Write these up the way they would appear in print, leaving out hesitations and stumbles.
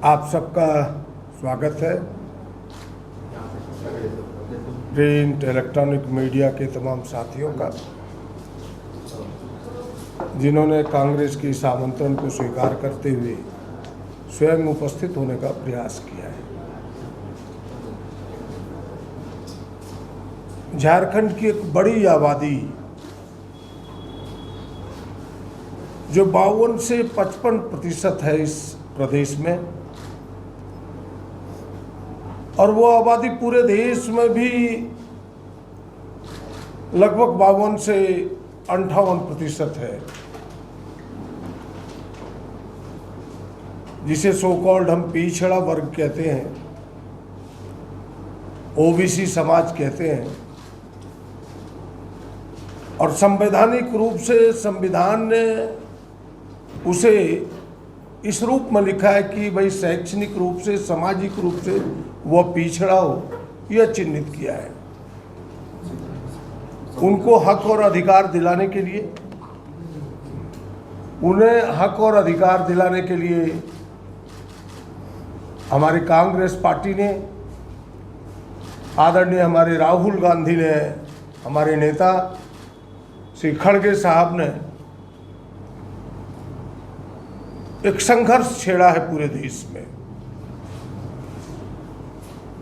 आप सबका स्वागत है। प्रिंट इलेक्ट्रॉनिक मीडिया के तमाम साथियों का, जिन्होंने कांग्रेस की इस आमंत्रण को स्वीकार करते हुए स्वयं उपस्थित होने का प्रयास किया है। झारखंड की एक बड़ी आबादी जो 52 से 55% है इस प्रदेश में, और वो आबादी पूरे देश में भी लगभग 52 से 58% है, जिसे सो कॉल्ड हम पिछड़ा वर्ग कहते हैं, ओबीसी समाज कहते हैं। और संवैधानिक रूप से संविधान ने उसे इस रूप में लिखा है कि भाई शैक्षणिक रूप से, सामाजिक रूप से वह पिछड़ा हो, यह चिन्हित किया है। उनको हक और अधिकार दिलाने के लिए, उन्हें हक और अधिकार दिलाने के लिए हमारी कांग्रेस पार्टी ने, आदरणीय हमारे राहुल गांधी ने, हमारे नेता श्री खड़गे साहब ने एक संघर्ष छेड़ा है पूरे देश में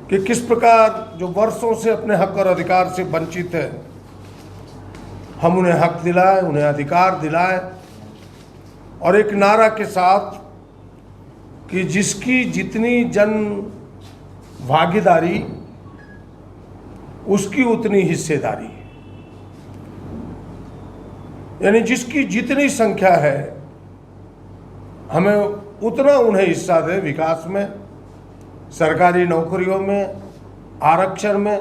कि किस प्रकार जो वर्षों से अपने हक और अधिकार से वंचित है, हम उन्हें हक दिलाएं, उन्हें अधिकार दिलाएं, और एक नारा के साथ कि जिसकी जितनी जन भागीदारी उसकी उतनी हिस्सेदारी, यानी जिसकी जितनी संख्या है हमें उतना उन्हें हिस्सा दे विकास में, सरकारी नौकरियों में, आरक्षण में।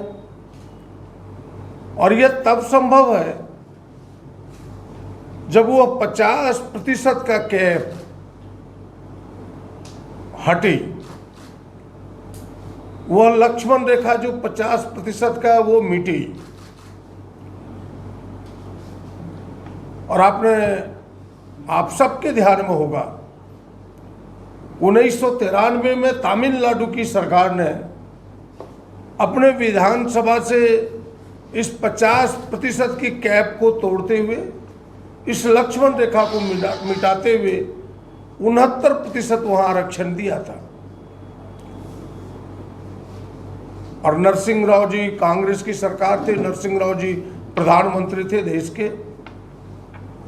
और यह तब संभव है जब वो 50% का कैप हटी, वह लक्ष्मण रेखा जो 50% का वो मिटी। और आप सबके ध्यान में होगा 1993 में तमिलनाडु की सरकार ने अपने विधानसभा से इस 50% की कैप को तोड़ते हुए, इस लक्ष्मण रेखा को मिटाते हुए 69% वहां आरक्षण दिया था। और नरसिंह राव जी कांग्रेस की सरकार थे, नरसिंह राव जी प्रधानमंत्री थे देश के,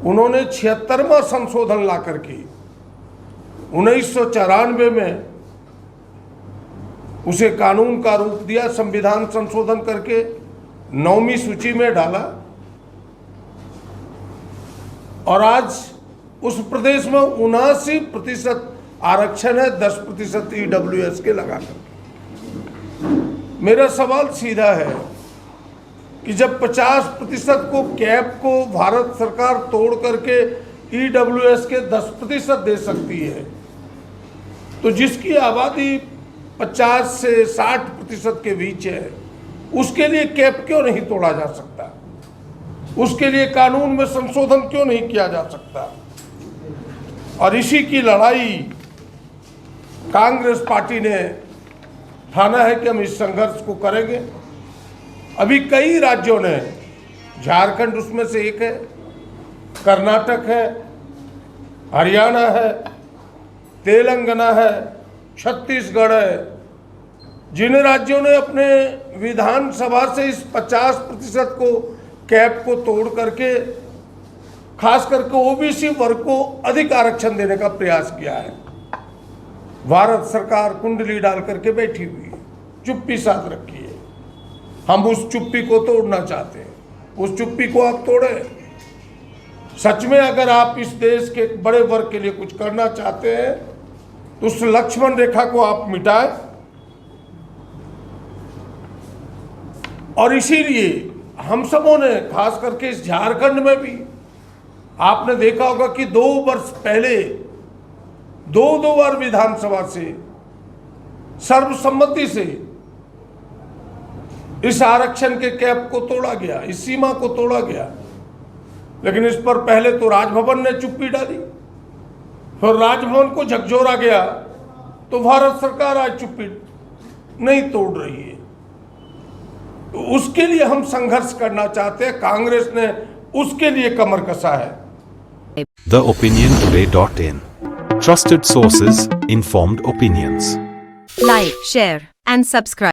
उन्होंने 76वां संशोधन ला करके 1994 में उसे कानून का रूप दिया, संविधान संशोधन करके 9वीं सूची में डाला। और आज उस प्रदेश में 79% आरक्षण है, 10% ईडब्ल्यूएस के लगाकर। मेरा सवाल सीधा है कि जब 50% को कैप को भारत सरकार तोड़ करके ईडब्ल्यूएस के 10% दे सकती है, तो जिसकी आबादी 50 से 60% के बीच है, उसके लिए कैप क्यों नहीं तोड़ा जा सकता? उसके लिए कानून में संशोधन क्यों नहीं किया जा सकता? और इसी की लड़ाई कांग्रेस पार्टी ने ठाना है कि हम इस संघर्ष को करेंगे। अभी कई राज्यों ने, झारखंड उसमें से एक है, कर्नाटक है, हरियाणा है, तेलंगाना है, छत्तीसगढ़ है, जिन राज्यों ने अपने विधानसभा से इस 50% को कैप को तोड़ करके खास करके ओबीसी वर्ग को अधिक आरक्षण देने का प्रयास किया है, भारत सरकार कुंडली डाल करके बैठी हुई है, चुप्पी साध रखी है। हम उस चुप्पी को तोड़ना चाहते हैं, उस चुप्पी को आप तोड़े। सच में अगर आप इस देश के बड़े वर्ग के लिए कुछ करना चाहते हैं तो उस लक्ष्मण रेखा को आप मिटाएं। और इसीलिए हम सबों ने, खास करके इस झारखंड में भी, आपने देखा होगा कि 2 वर्ष पहले दो बार विधानसभा से सर्वसम्मति से इस आरक्षण के कैप को तोड़ा गया, इस सीमा को तोड़ा गया। लेकिन इस पर पहले तो राजभवन ने चुप्पी डाली, फिर राजभवन को झकझोरा गया तो भारत सरकार आज चुप्पी नहीं तोड़ रही है। तो उसके लिए हम संघर्ष करना चाहते हैं, कांग्रेस ने उसके लिए कमर कसा है। TheOpinionToday.in Trusted sources, informed opinions. Like, share and subscribe.